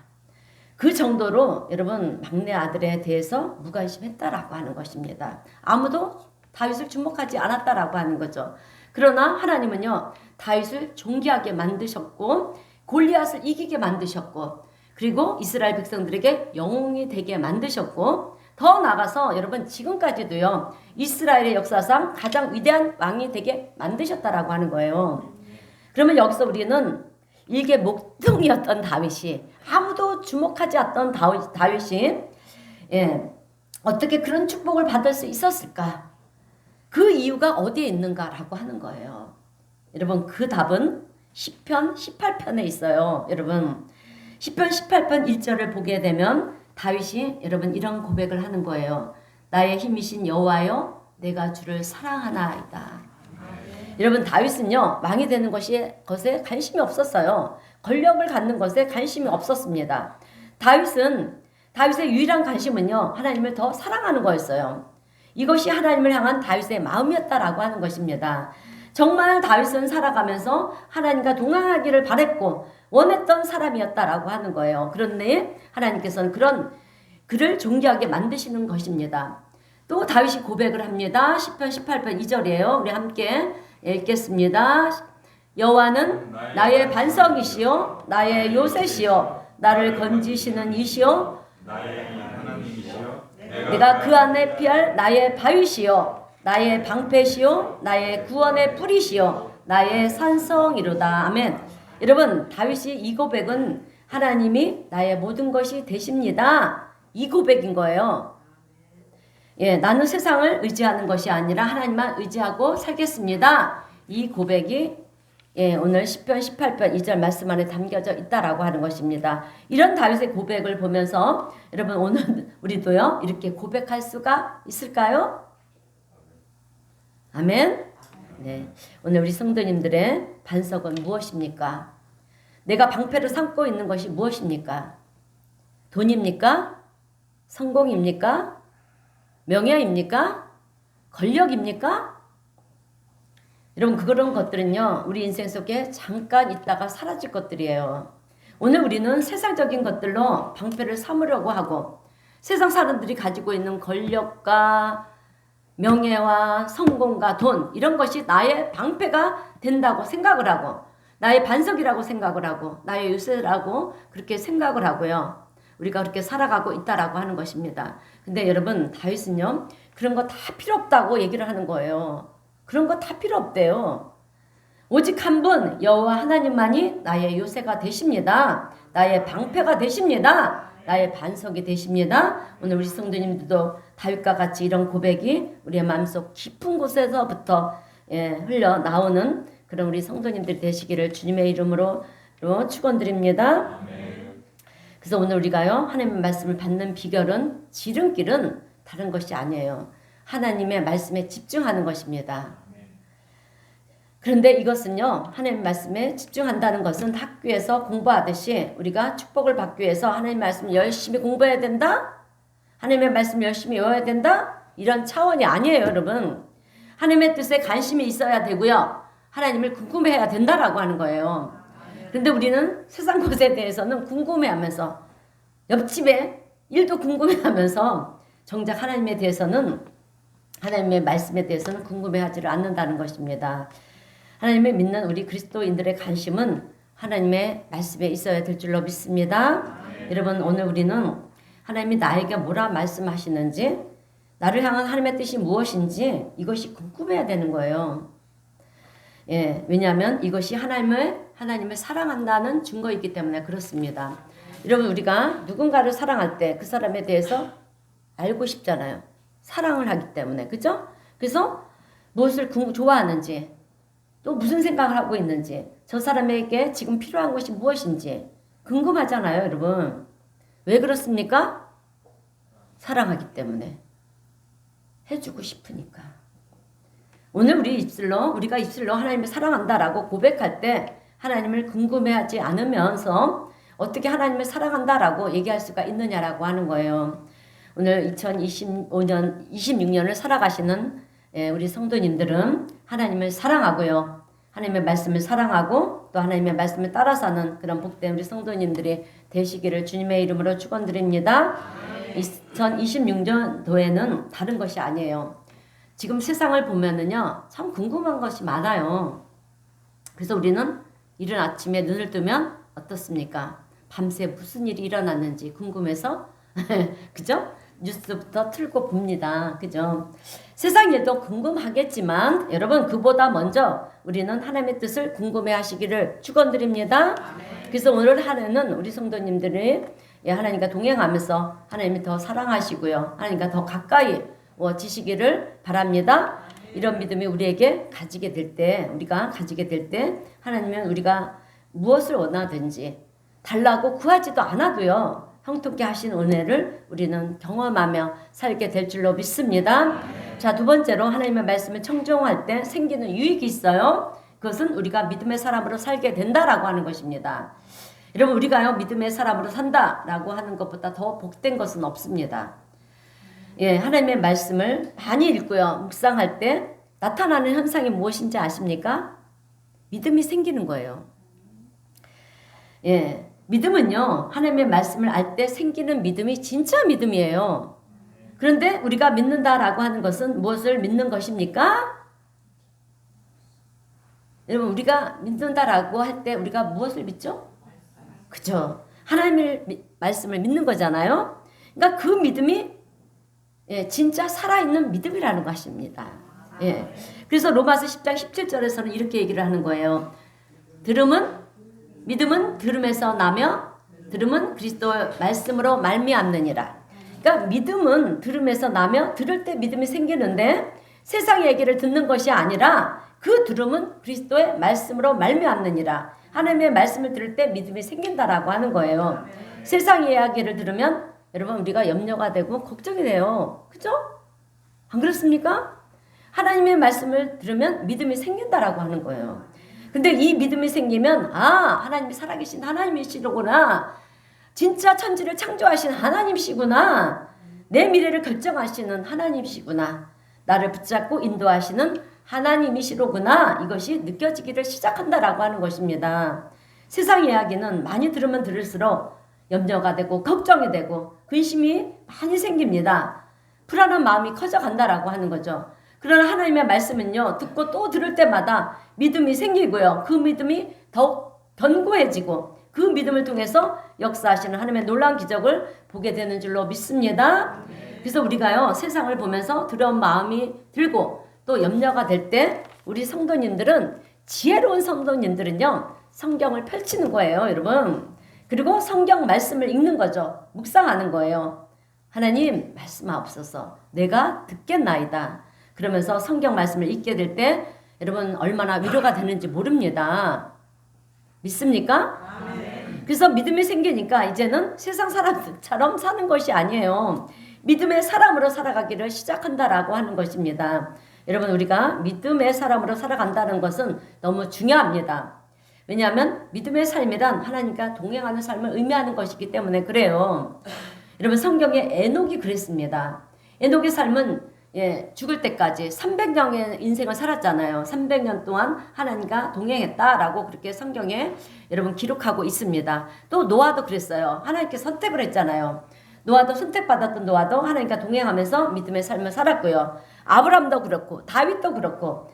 그 정도로 여러분 막내 아들에 대해서 무관심했다라고 하는 것입니다. 아무도 다윗을 주목하지 않았다라고 하는 거죠. 그러나 하나님은요 다윗을 존귀하게 만드셨고 골리앗을 이기게 만드셨고 그리고 이스라엘 백성들에게 영웅이 되게 만드셨고 더 나아가서 여러분 지금까지도요 이스라엘의 역사상 가장 위대한 왕이 되게 만드셨다라고 하는 거예요. 그러면 여기서 우리는 일개 목동이었던 다윗이 아무도 주목하지 않던 다윗이 어떻게 그런 축복을 받을 수 있었을까? 그 이유가 어디에 있는가라고 하는 거예요. 여러분 그 답은 시편 18편에 있어요. 여러분 시편 18편 1절을 보게 되면 다윗이 여러분 이런 고백을 하는 거예요. 나의 힘이신 여호와여 내가 주를 사랑하나이다. 여러분 다윗은요 왕이 되는 것에 관심이 없었어요. 권력을 갖는 것에 관심이 없었습니다. 다윗의 유일한 관심은요 하나님을 더 사랑하는 거였어요. 이것이 하나님을 향한 다윗의 마음이었다라고 하는 것입니다. 정말 다윗은 살아가면서 하나님과 동행하기를 바랬고 원했던 사람이었다라고 하는 거예요. 그런데 하나님께서는 그런 그를 존귀하게 만드시는 것입니다. 또 다윗이 고백을 합니다. 시편 18편 2절이에요. 우리 함께 읽겠습니다. 여호와는 나의 반석이시요 나의 요새시요 나를 건지시는 이시요 나의 하나님이시여 내가 그 안에 피할 나의 바위시요 나의 방패시요 나의 구원의 뿌리시요 나의 산성이로다. 아멘. 여러분, 다윗이 이 고백은 하나님이 나의 모든 것이 되십니다. 이 고백인 거예요. 예, 나는 세상을 의지하는 것이 아니라 하나님만 의지하고 살겠습니다. 이 고백이 예, 오늘 시편 18편 2절 말씀 안에 담겨져 있다라고 하는 것입니다. 이런 다윗의 고백을 보면서 여러분 오늘 우리도요 이렇게 고백할 수가 있을까요? 아멘. 네, 오늘 우리 성도님들의 반석은 무엇입니까? 내가 방패를 삼고 있는 것이 무엇입니까? 돈입니까? 성공입니까? 명예입니까? 권력입니까? 여러분 그런 것들은요 우리 인생 속에 잠깐 있다가 사라질 것들이에요. 오늘 우리는 세상적인 것들로 방패를 삼으려고 하고 세상 사람들이 가지고 있는 권력과 명예와 성공과 돈 이런 것이 나의 방패가 된다고 생각을 하고 나의 반석이라고 생각을 하고 나의 요새라고 그렇게 생각을 하고요. 우리가 그렇게 살아가고 있다라고 하는 것입니다. 근데 여러분 다윗은요 그런 거 다 필요 없다고 얘기를 하는 거예요. 그런 거 다 필요 없대요. 오직 한 분 여호와 하나님만이 나의 요새가 되십니다. 나의 방패가 되십니다. 나의 반석이 되십니다. 오늘 우리 성도님들도 다윗과 같이 이런 고백이 우리의 마음속 깊은 곳에서부터 흘러나오는 그런 우리 성도님들이 되시기를 주님의 이름으로 축원드립니다. 그래서 오늘 우리가요 하나님의 말씀을 받는 비결은 지름길은 다른 것이 아니에요. 하나님의 말씀에 집중하는 것입니다. 그런데 이것은요 하나님 말씀에 집중한다는 것은 학교에서 공부하듯이 우리가 축복을 받기 위해서 하나님 말씀을 열심히 공부해야 된다? 하나님의 말씀을 열심히 외워야 된다? 이런 차원이 아니에요 여러분. 하나님의 뜻에 관심이 있어야 되고요. 하나님을 궁금해해야 된다라고 하는 거예요. 그런데 우리는 세상 것에 대해서는 궁금해하면서 옆집에 일도 궁금해하면서 정작 하나님에 대해서는 하나님의 말씀에 대해서는 궁금해하지를 않는다는 것입니다. 하나님을 믿는 우리 그리스도인들의 관심은 하나님의 말씀에 있어야 될 줄로 믿습니다. 여러분 오늘 우리는 하나님이 나에게 뭐라 말씀하시는지 나를 향한 하나님의 뜻이 무엇인지 이것이 궁금해야 되는 거예요. 예, 왜냐하면 이것이 하나님을 사랑한다는 증거이기 때문에 그렇습니다. 여러분 우리가 누군가를 사랑할 때 그 사람에 대해서 알고 싶잖아요. 사랑을 하기 때문에 그죠? 그래서 무엇을 좋아하는지 또 무슨 생각을 하고 있는지 저 사람에게 지금 필요한 것이 무엇인지 궁금하잖아요 여러분. 왜 그렇습니까? 사랑하기 때문에 해주고 싶으니까. 오늘 우리가 입술로 하나님을 사랑한다라고 고백할 때 하나님을 궁금해하지 않으면서 어떻게 하나님을 사랑한다라고 얘기할 수가 있느냐라고 하는 거예요. 오늘 2026년을 살아가시는 우리 성도님들은 하나님을 사랑하고요. 하나님의 말씀을 사랑하고 또 하나님의 말씀을 따라 사는 그런 복된 우리 성도님들이 되시기를 주님의 이름으로 축원드립니다. 2026년도에는 다른 것이 아니에요. 지금 세상을 보면은요 참 궁금한 것이 많아요. 그래서 우리는 이른 아침에 눈을 뜨면 어떻습니까? 밤새 무슨 일이 일어났는지 궁금해서 그죠? 뉴스부터 틀고 봅니다. 그죠? 세상 일도 궁금하겠지만 여러분 그보다 먼저 우리는 하나님의 뜻을 궁금해 하시기를 축원드립니다. 그래서 오늘 하루는 우리 성도님들이 하나님과 동행하면서 하나님이 더 사랑하시고요. 하나님과 더 가까이 지시기를 바랍니다. 이런 믿음이 우리가 가지게 될 때 하나님은 우리가 무엇을 원하든지 달라고 구하지도 않아도요. 형통케 하신 은혜를 우리는 경험하며 살게 될 줄로 믿습니다. 자, 두 번째로 하나님의 말씀을 청종할 때 생기는 유익이 있어요. 그것은 우리가 믿음의 사람으로 살게 된다라고 하는 것입니다. 여러분 우리가요 믿음의 사람으로 산다라고 하는 것보다 더 복된 것은 없습니다. 예, 하나님의 말씀을 많이 읽고요 묵상할 때 나타나는 현상이 무엇인지 아십니까? 믿음이 생기는 거예요. 예, 믿음은요, 하나님의 말씀을 알 때 생기는 믿음이 진짜 믿음이에요. 그런데 우리가 믿는다라고 하는 것은 무엇을 믿는 것입니까? 여러분, 우리가 믿는다라고 할 때 우리가 무엇을 믿죠? 그죠? 하나님의 말씀을 믿는 거잖아요. 그러니까 그 믿음이 예, 진짜 살아있는 믿음이라는 것입니다. 예. 그래서 로마서 10장 17절에서는 이렇게 얘기를 하는 거예요. 믿음은 들음에서 나며 들음은 그리스도의 말씀으로 말미암느니라. 그러니까 믿음은 들음에서 나며 들을 때 믿음이 생기는데 세상의 얘기를 듣는 것이 아니라 그 들음은 그리스도의 말씀으로 말미암느니라. 하나님의 말씀을 들을 때 믿음이 생긴다라고 하는 거예요. 세상 이야기를 들으면 여러분 우리가 염려가 되고 걱정이 돼요. 그죠? 안 그렇습니까? 하나님의 말씀을 들으면 믿음이 생긴다라고 하는 거예요. 근데 이 믿음이 생기면 하나님이 살아계신 하나님이시구나. 진짜 천지를 창조하신 하나님이시구나. 내 미래를 결정하시는 하나님이시구나. 나를 붙잡고 인도하시는 하나님이시로구나. 이것이 느껴지기를 시작한다라고 하는 것입니다. 세상 이야기는 많이 들으면 들을수록 염려가 되고 걱정이 되고 근심이 많이 생깁니다. 불안한 마음이 커져간다라고 하는 거죠. 그러나 하나님의 말씀은요, 듣고 또 들을 때마다 믿음이 생기고요. 그 믿음이 더욱 견고해지고 그 믿음을 통해서 역사하시는 하나님의 놀라운 기적을 보게 되는 줄로 믿습니다. 그래서 우리가요, 세상을 보면서 두려운 마음이 들고 또 염려가 될 때 우리 성도님들은, 지혜로운 성도님들은요, 성경을 펼치는 거예요, 여러분. 그리고 성경 말씀을 읽는 거죠. 묵상하는 거예요. 하나님 말씀하옵소서. 내가 듣겠나이다. 그러면서 성경 말씀을 읽게 될 때 여러분 얼마나 위로가 되는지 모릅니다. 믿습니까? 그래서 믿음이 생기니까 이제는 세상 사람들처럼 사는 것이 아니에요. 믿음의 사람으로 살아가기를 시작한다라고 하는 것입니다. 여러분 우리가 믿음의 사람으로 살아간다는 것은 너무 중요합니다. 왜냐하면 믿음의 삶이란 하나님과 동행하는 삶을 의미하는 것이기 때문에 그래요. 여러분 성경에 에녹이 그랬습니다. 에녹의 삶은 죽을 때까지 300년의 인생을 살았잖아요. 300년 동안 하나님과 동행했다라고 그렇게 성경에 여러분 기록하고 있습니다. 또 노아도 그랬어요. 하나님께 선택을 했잖아요. 노아도 선택받았던 노아도 하나님과 동행하면서 믿음의 삶을 살았고요. 아브람도 그렇고 다윗도 그렇고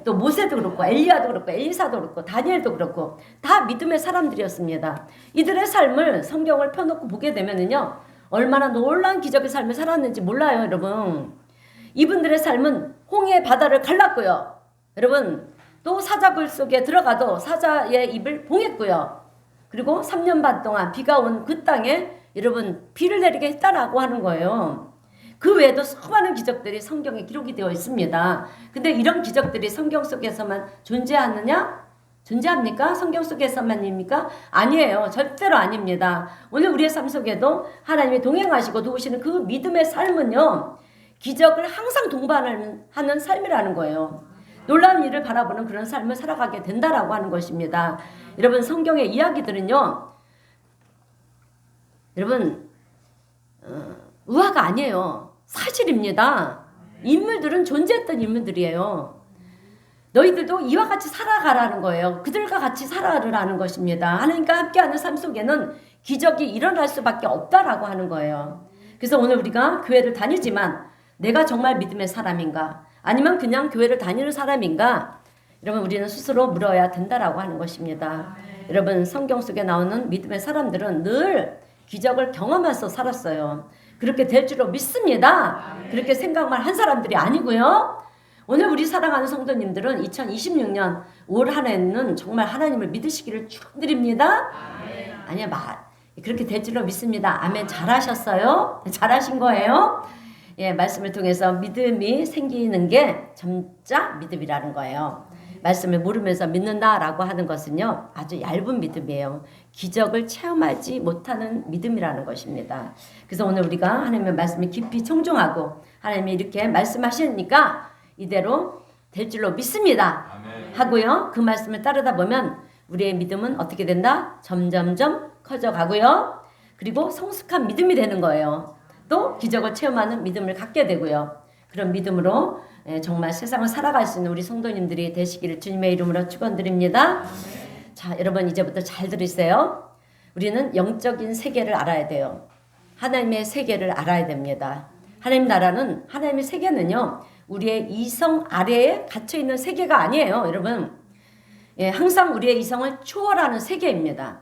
또 모세도 그렇고 엘리야도 그렇고 엘리사도 그렇고 다니엘도 그렇고 다 믿음의 사람들이었습니다. 이들의 삶을 성경을 펴놓고 보게 되면은요, 얼마나 놀라운 기적의 삶을 살았는지 몰라요, 여러분. 이분들의 삶은 홍해 바다를 갈랐고요. 여러분 또 사자굴 속에 들어가도 사자의 입을 봉했고요. 그리고 3년 반 동안 비가 온 그 땅에 여러분 비를 내리게 했다라고 하는 거예요. 그 외에도 수많은 기적들이 성경에 기록이 되어 있습니다. 근데 이런 기적들이 성경 속에서만 존재하느냐? 존재합니까? 성경 속에서만입니까? 아니에요. 절대로 아닙니다. 오늘 우리의 삶 속에도 하나님이 동행하시고 도우시는 그 믿음의 삶은요, 기적을 항상 동반하는 삶이라는 거예요. 놀라운 일을 바라보는 그런 삶을 살아가게 된다라고 하는 것입니다. 여러분 성경의 이야기들은요, 여러분 의화가 아니에요. 사실입니다. 인물들은 존재했던 인물들이에요. 너희들도 이와 같이 살아가라는 거예요. 그들과 같이 살아가라는 것입니다. 하나님과 함께하는 삶 속에는 기적이 일어날 수밖에 없다라고 하는 거예요. 그래서 오늘 우리가 교회를 다니지만 내가 정말 믿음의 사람인가? 아니면 그냥 교회를 다니는 사람인가? 여러분 우리는 스스로 물어야 된다라고 하는 것입니다. 여러분 성경 속에 나오는 믿음의 사람들은 늘 기적을 경험해서 살았어요. 그렇게 될 줄로 믿습니다. 그렇게 생각만 한 사람들이 아니고요. 오늘 우리 사랑하는 성도님들은 2026년 올 한 해는 정말 하나님을 믿으시기를 축원드립니다. 아니야, 그렇게 될 줄로 믿습니다. 아멘. 잘하셨어요? 잘하신 거예요? 말씀을 통해서 믿음이 생기는 게 점자 믿음이라는 거예요. 말씀을 모르면서 믿는다라고 하는 것은요, 아주 얇은 믿음이에요. 기적을 체험하지 못하는 믿음이라는 것입니다. 그래서 오늘 우리가 하나님의 말씀을 깊이 청중하고 하나님이 이렇게 말씀하시니까 이대로 될 줄로 믿습니다. 하고요, 그 말씀을 따르다 보면 우리의 믿음은 어떻게 된다? 점점점 커져가고요. 그리고 성숙한 믿음이 되는 거예요. 또 기적을 체험하는 믿음을 갖게 되고요. 그런 믿음으로 정말 세상을 살아갈 수 있는 우리 성도님들이 되시기를 주님의 이름으로 축원드립니다. 자, 여러분 이제부터 잘 들으세요. 우리는 영적인 세계를 알아야 돼요. 하나님의 세계를 알아야 됩니다. 하나님 나라는, 하나님의 세계는요, 우리의 이성 아래에 갇혀있는 세계가 아니에요, 여러분. 예, 항상 우리의 이성을 초월하는 세계입니다.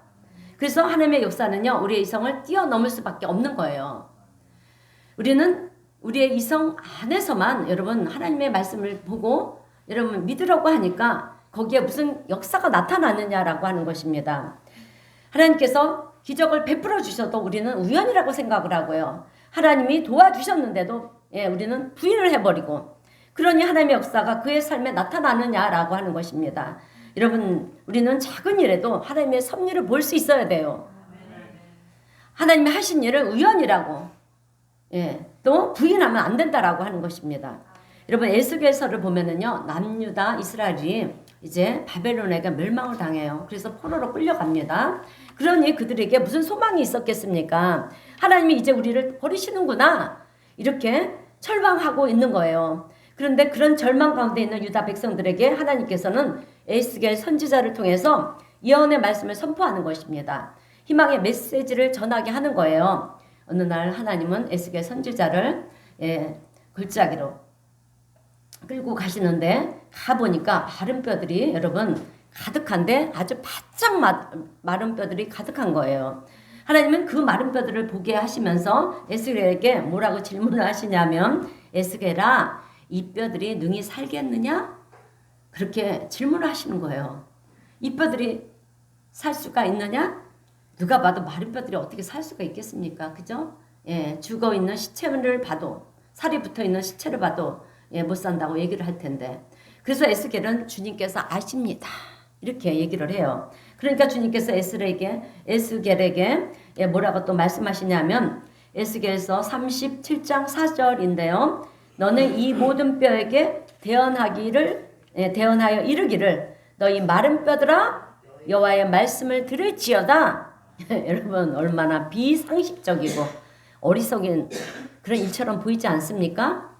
그래서 하나님의 역사는요, 우리의 이성을 뛰어넘을 수밖에 없는 거예요. 우리는 우리의 이성 안에서만 여러분 하나님의 말씀을 보고 여러분 믿으라고 하니까 거기에 무슨 역사가 나타나느냐라고 하는 것입니다. 하나님께서 기적을 베풀어 주셔도 우리는 우연이라고 생각을 하고요. 하나님이 도와주셨는데도 우리는 부인을 해버리고, 그러니 하나님의 역사가 그의 삶에 나타나느냐라고 하는 것입니다. 여러분 우리는 작은 일에도 하나님의 섭리를 볼 수 있어야 돼요. 하나님이 하신 일을 우연이라고 또 부인하면 안 된다라고 하는 것입니다. 여러분 에스겔서를 보면은요, 남유다 이스라엘이 이제 바벨론에게 멸망을 당해요. 그래서 포로로 끌려갑니다. 그러니 그들에게 무슨 소망이 있었겠습니까? 하나님이 이제 우리를 버리시는구나 이렇게 철망하고 있는 거예요. 그런데 그런 절망 가운데 있는 유다 백성들에게 하나님께서는 에스겔 선지자를 통해서 예언의 말씀을 선포하는 것입니다. 희망의 메시지를 전하게 하는 거예요. 어느 날 하나님은 에스겔 선지자를 골짜기로 끌고 가시는데 가보니까 마른 뼈들이 여러분 가득한데 아주 바짝 마른 뼈들이 가득한 거예요. 하나님은 그 마른 뼈들을 보게 하시면서 에스겔에게 뭐라고 질문을 하시냐면, 에스겔아, 이 뼈들이 능히 살겠느냐? 그렇게 질문을 하시는 거예요. 이 뼈들이 살 수가 있느냐? 누가 봐도 마른 뼈들이 어떻게 살 수가 있겠습니까? 그죠? 죽어 있는 시체를 봐도, 살이 붙어 있는 시체를 봐도 못 산다고 얘기를 할 텐데, 그래서 에스겔은 주님께서 아십니다 이렇게 얘기를 해요. 그러니까 주님께서 에스겔에게 뭐라고 또 말씀하시냐면, 에스겔서 37장 4절인데요. 너는 이 모든 뼈에게 대언하여 이르기를, 너희 마른 뼈들아 여호와의 말씀을 들을지어다. 여러분 얼마나 비상식적이고 어리석인 그런 일처럼 보이지 않습니까?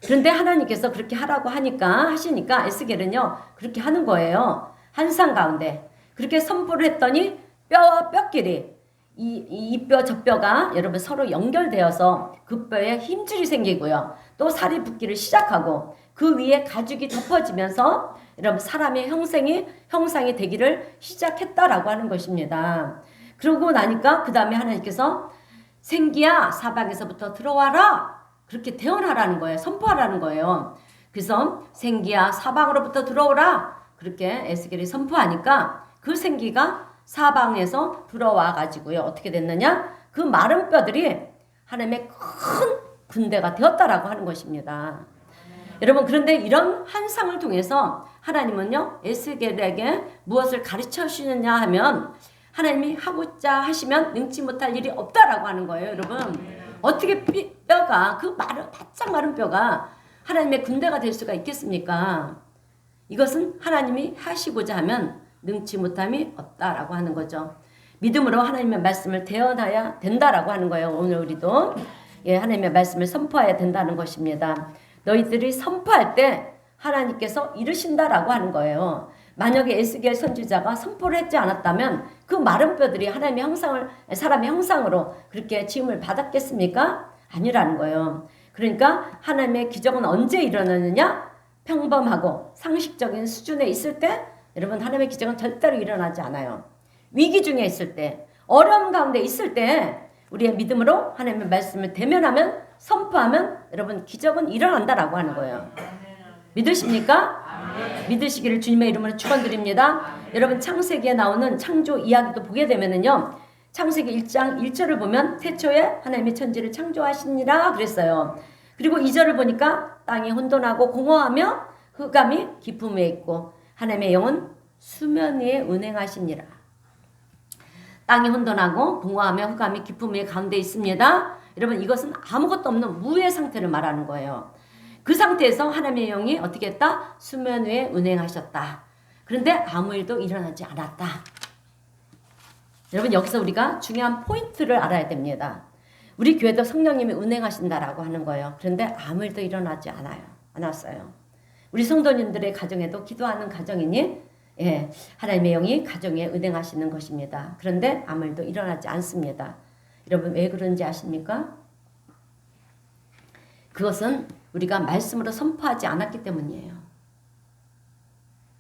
그런데 하나님께서 그렇게 하라고 하시니까 에스겔은요 그렇게 하는 거예요. 한상 가운데 그렇게 선포를 했더니 뼈와 뼈끼리 이 뼈 저 뼈가 여러분 서로 연결되어서 그 뼈에 힘줄이 생기고요, 또 살이 붙기를 시작하고 그 위에 가죽이 덮어지면서 여러분 사람의 형상이 되기를 시작했다라고 하는 것입니다. 그러고 나니까 그 다음에 하나님께서 생기야 사방에서부터 들어와라 그렇게 대언하라는 거예요. 선포하라는 거예요. 그래서 생기야 사방으로부터 들어오라 그렇게 에스겔이 선포하니까 그 생기가 사방에서 들어와 가지고요 어떻게 됐느냐, 그 마른 뼈들이 하나님의 큰 군대가 되었다라고 하는 것입니다. 여러분 그런데 이런 환상을 통해서 하나님은요 에스겔에게 무엇을 가르쳐 주시느냐 하면, 하나님이 하고자 하시면 능치 못할 일이 없다라고 하는 거예요. 여러분 어떻게 뼈가, 그 바짝 마른 뼈가 하나님의 군대가 될 수가 있겠습니까? 이것은 하나님이 하시고자 하면 능치 못함이 없다라고 하는 거죠. 믿음으로 하나님의 말씀을 대언해야 된다라고 하는 거예요. 오늘 우리도 하나님의 말씀을 선포해야 된다는 것입니다. 너희들이 선포할 때 하나님께서 이르신다라고 하는 거예요. 만약에 에스겔 선지자가 선포를 했지 않았다면 그 마른 뼈들이 사람의 형상으로 그렇게 지음을 받았겠습니까? 아니라는 거예요. 그러니까 하나님의 기적은 언제 일어나느냐? 평범하고 상식적인 수준에 있을 때 여러분 하나님의 기적은 절대로 일어나지 않아요. 위기 중에 있을 때, 어려움 가운데 있을 때 우리의 믿음으로 하나님의 말씀을 대면하면, 선포하면 여러분 기적은 일어난다라고 하는 거예요. 믿으십니까? 믿으시기를 주님의 이름으로 축원드립니다. 여러분 창세기에 나오는 창조 이야기도 보게 되면은요, 창세기 1장 1절을 보면 태초에 하나님이 천지를 창조하시니라 그랬어요. 그리고 2절을 보니까 땅이 혼돈하고 공허하며 흑암이 깊음 위에 있고 하나님의 영은 수면 위에 운행하시니라. 땅이 혼돈하고 공허하며 흑암이 깊음 위에 가운데 있습니다. 여러분 이것은 아무것도 없는 무의 상태를 말하는 거예요. 그 상태에서 하나님의 영이 어떻게 했다? 수면 위에 운행하셨다. 그런데 아무 일도 일어나지 않았다. 여러분 여기서 우리가 중요한 포인트를 알아야 됩니다. 우리 교회도 성령님이 운행하신다라고 하는 거예요. 그런데 아무 일도 일어나지 않았어요. 우리 성도님들의 가정에도 기도하는 가정이니 예, 하나님의 영이 가정에 운행하시는 것입니다. 그런데 아무 일도 일어나지 않습니다. 여러분 왜 그런지 아십니까? 그것은 우리가 말씀으로 선포하지 않았기 때문이에요.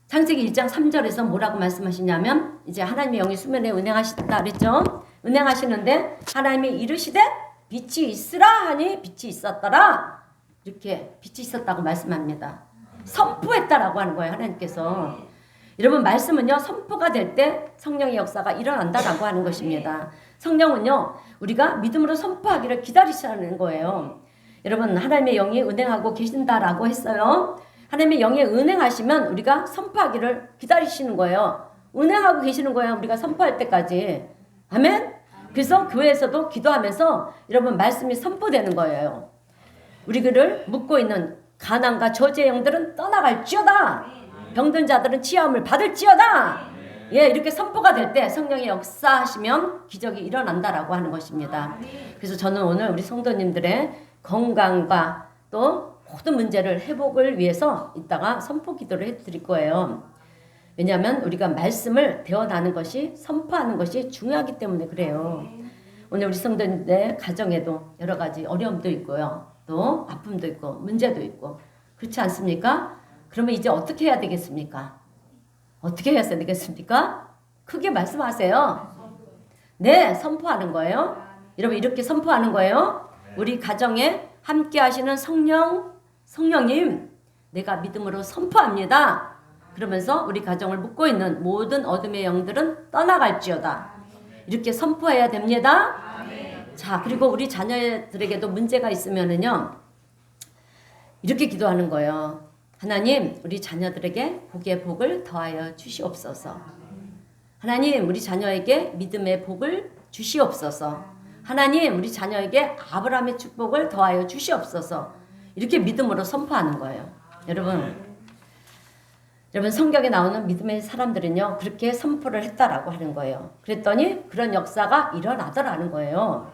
창세기 1장 3절에서 뭐라고 말씀하시냐면 이제 하나님의 영이 수면에 운행하시다 그랬죠. 운행하시는데 하나님이 이르시되 빛이 있으라 하니 빛이 있었더라. 이렇게 빛이 있었다고 말씀합니다. 선포했다라고 하는 거예요. 하나님께서. 여러분 말씀은요. 선포가 될 때 성령의 역사가 일어난다라고 하는 것입니다. 성령은요. 우리가 믿음으로 선포하기를 기다리시라는 거예요. 여러분 하나님의 영이 운행하고 계신다라고 했어요. 하나님의 영이 운행하시면 우리가 선포하기를 기다리시는 거예요. 운행하고 계시는 거예요. 우리가 선포할 때까지. 아멘? 그래서 교회에서도 기도하면서 여러분 말씀이 선포되는 거예요. 우리를 묶고 있는 가난과 저주의 영들은 떠나갈지어다. 병든 자들은 치유함을 받을지어다. 예, 이렇게 선포가 될 때 성령의 역사하시면 기적이 일어난다라고 하는 것입니다. 그래서 저는 오늘 우리 성도님들의 건강과 또 모든 문제를 회복을 위해서 이따가 선포 기도를 해드릴 거예요. 왜냐하면 우리가 말씀을 배워나는 것이 선포하는 것이 중요하기 때문에 그래요. 오늘 우리 성도님들 가정에도 여러 가지 어려움도 있고요. 또 아픔도 있고 문제도 있고 그렇지 않습니까? 그러면 이제 어떻게 해야 되겠습니까? 어떻게 해야 되겠습니까? 크게 말씀하세요. 네, 선포하는 거예요. 여러분 이렇게 선포하는 거예요. 우리 가정에 함께 하시는 성령님 내가 믿음으로 선포합니다. 그러면서 우리 가정을 묶고 있는 모든 어둠의 영들은 떠나갈지어다. 이렇게 선포해야 됩니다. 자, 그리고 우리 자녀들에게도 문제가 있으면은요. 이렇게 기도하는 거예요. 하나님, 우리 자녀들에게 복의 복을 더하여 주시옵소서. 하나님, 우리 자녀에게 믿음의 복을 주시옵소서. 하나님, 우리 자녀에게 아브라함의 축복을 더하여 주시옵소서. 이렇게 믿음으로 선포하는 거예요. 여러분 성경에 나오는 믿음의 사람들은요. 그렇게 선포를 했다라고 하는 거예요. 그랬더니 그런 역사가 일어나더라는 거예요.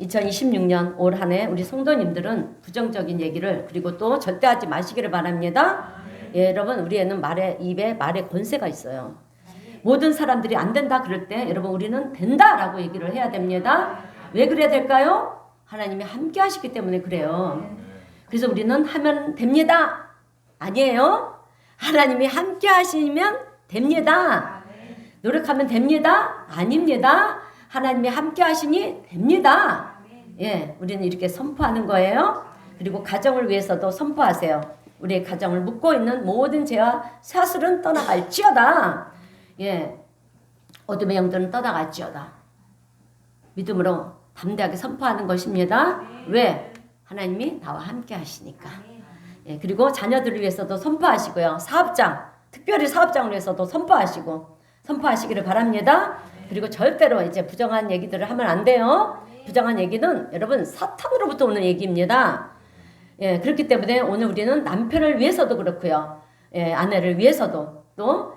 2026년 올 한 해 우리 성도님들은 부정적인 얘기를 그리고 또 절대 하지 마시기를 바랍니다. 예, 여러분 우리에는 입에 말의 권세가 있어요. 모든 사람들이 안 된다 그럴 때 여러분 우리는 된다라고 얘기를 해야 됩니다. 왜 그래야 될까요? 하나님이 함께 하시기 때문에 그래요. 그래서 우리는 하면 됩니다. 아니에요. 하나님이 함께 하시면 됩니다. 노력하면 됩니다. 아닙니다. 하나님이 함께 하시니 됩니다. 예, 우리는 이렇게 선포하는 거예요. 그리고 가정을 위해서도 선포하세요. 우리의 가정을 묶고 있는 모든 죄와 사슬은 떠나갈지어다. 예, 어둠의 영들은 떠나갈지어다. 믿음으로 담대하게 선포하는 것입니다. 왜? 하나님이 나와 함께 하시니까. 예, 그리고 자녀들을 위해서도 선포하시고요. 사업장, 특별히 사업장을 위해서도 선포하시기를 바랍니다. 그리고 절대로 이제 부정한 얘기들을 하면 안 돼요. 부정한 얘기는 여러분 사탄으로부터 오는 얘기입니다. 예, 그렇기 때문에 오늘 우리는 남편을 위해서도 그렇고요. 예, 아내를 위해서도 또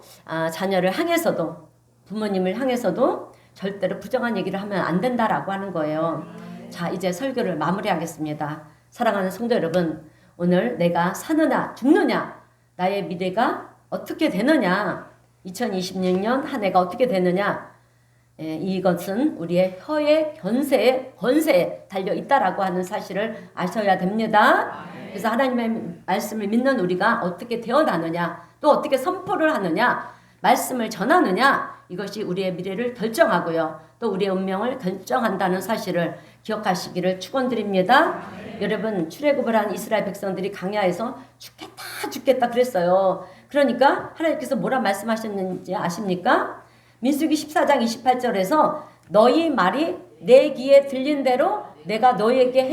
자녀를 향해서도 부모님을 향해서도 절대로 부정한 얘기를 하면 안 된다라고 하는 거예요. 자, 이제 설교를 마무리하겠습니다. 사랑하는 성도 여러분, 오늘 내가 사느냐 죽느냐 나의 미래가 어떻게 되느냐 2026년 한 해가 어떻게 되느냐 예, 이것은 우리의 혀의 권세에 달려있다라고 하는 사실을 아셔야 됩니다. 그래서 하나님의 말씀을 믿는 우리가 어떻게 되어나느냐 또 어떻게 선포를 하느냐 말씀을 전하느냐 이것이 우리의 미래를 결정하고요. 또 우리의 운명을 결정한다는 사실을 기억하시기를 축원드립니다. 여러분 출애굽을 한 이스라엘 백성들이 강야에서 죽겠다 그랬어요. 그러니까 하나님께서 뭐라 말씀하셨는지 아십니까? 민수기 14장 28절에서 너희 말이 내 귀에 들린 대로 내가 너희에게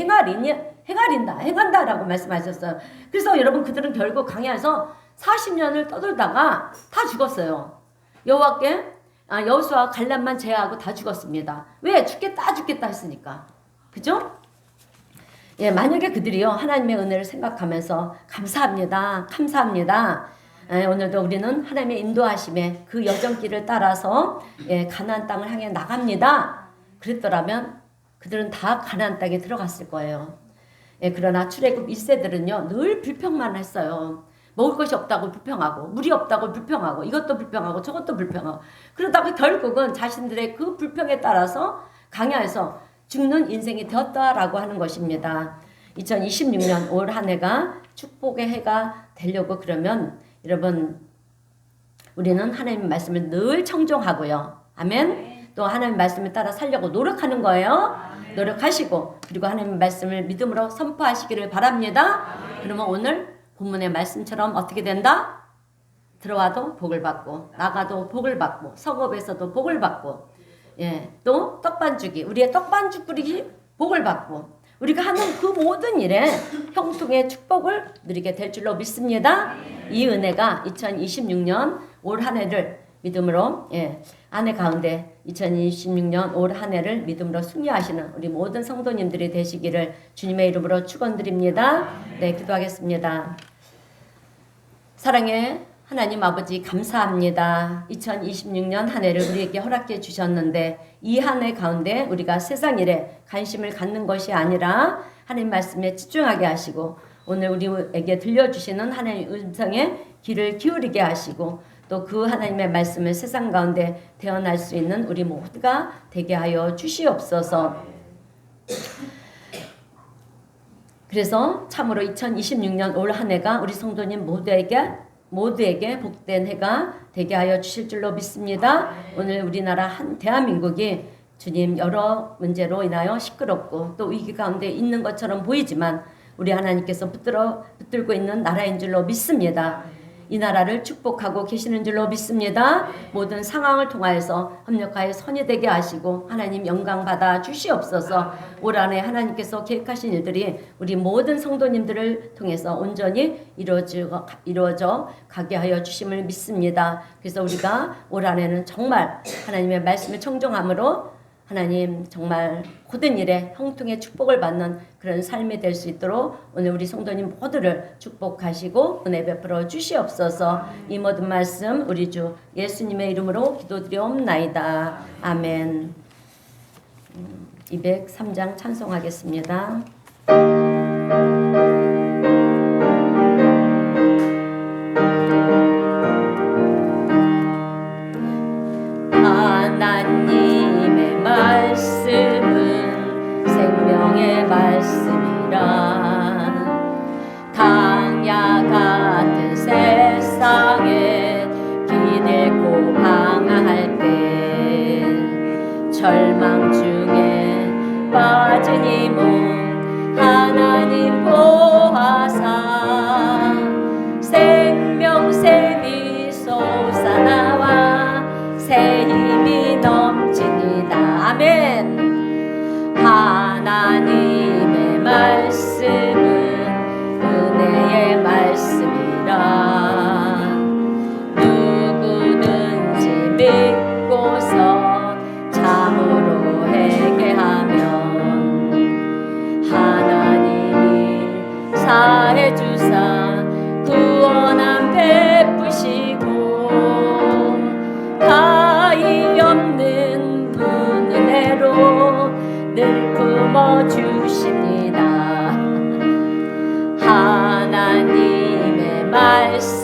행한다라고 말씀하셨어요. 그래서 여러분 그들은 결국 강야에서 40년을 떠돌다가 다 죽었어요. 여호수아와 갈렙만 제외하고 다 죽었습니다. 왜? 죽겠다 했으니까. 그죠? 예, 만약에 그들이요 하나님의 은혜를 생각하면서 감사합니다. 예, 오늘도 우리는 하나님의 인도하심에 그 여정길을 따라서 예, 가나안 땅을 향해 나갑니다. 그랬더라면 그들은 다 가나안 땅에 들어갔을 거예요. 예, 그러나 출애굽 1세들은요 늘 불평만 했어요. 먹을 것이 없다고 불평하고 물이 없다고 불평하고 이것도 불평하고 저것도 불평하고 그러다가 결국은 자신들의 그 불평에 따라서 강야에서 죽는 인생이 되었다라고 하는 것입니다. 2026년 올 한 해가 축복의 해가 되려고 그러면 여러분 우리는 하나님의 말씀을 늘 청종하고요. 아멘. 또 하나님의 말씀을 따라 살려고 노력하는 거예요. 노력하시고 그리고 하나님의 말씀을 믿음으로 선포하시기를 바랍니다. 그러면 오늘 본문의 말씀처럼 어떻게 된다? 들어와도 복을 받고 나가도 복을 받고 성읍에서도 복을 받고 또 떡반죽이 우리의 떡반죽 뿌리기 복을 받고 우리가 하는 그 모든 일에 형통의 축복을 누리게 될 줄로 믿습니다. 이 은혜가 2026년 올 한 해를 믿음으로 한 해 가운데 2026년 올 한 해를 믿음으로 승리하시는 우리 모든 성도님들이 되시기를 주님의 이름으로 축원드립니다. 네, 기도하겠습니다. 사랑의 하나님 아버지 감사합니다. 2026년 한 해를 우리에게 허락해 주셨는데 이 한 해 가운데 우리가 세상 일에 관심을 갖는 것이 아니라 하나님 말씀에 집중하게 하시고 오늘 우리에게 들려주시는 하나님의 음성에 귀를 기울이게 하시고 또 그 하나님의 말씀을 세상 가운데 대언할 수 있는 우리 모두가 되게 하여 주시옵소서. 그래서 참으로 2026년 올 한 해가 우리 성도님 모두에게 복된 해가 되게 하여 주실 줄로 믿습니다. 오늘 우리나라 대한민국이 주님 여러 문제로 인하여 시끄럽고 또 위기 가운데 있는 것처럼 보이지만 우리 하나님께서 붙들고 있는 나라인 줄로 믿습니다. 이 나라를 축복하고 계시는 줄로 믿습니다. 모든 상황을 통하여서 협력하여 선이 되게 하시고 하나님 영광 받아 주시옵소서. 올 한해 하나님께서 계획하신 일들이 우리 모든 성도님들을 통해서 온전히 이루어져 가게 하여 주심을 믿습니다. 그래서 우리가 올 한해는 정말 하나님의 말씀을 청종함으로 하나님 정말 모든 일에 형통의 축복을 받는 그런 삶이 될 수 있도록 오늘 우리 성도님 모두를 축복하시고 은혜 베풀어 주시옵소서. 이 모든 말씀 우리 주 예수님의 이름으로 기도드리옵나이다. 아멘. 203장 찬송하겠습니다. 하나님의 말씀은 생명의 말씀이라 강야 같은 세상에 길 잃고 방황할 때 절망 중에 빠진 이 몸 하나님 보아사 생명샘이 솟아나와 새 힘이 넘칩니다. 아멘. 하나님의 말씀은 은혜의 말씀이라 누구든지 믿고서 참으로 회개하면 하나님이 사해 주사 구원함 베푸시고 가히 없는 은혜로 늘 품어주십니다. 하나님의 말씀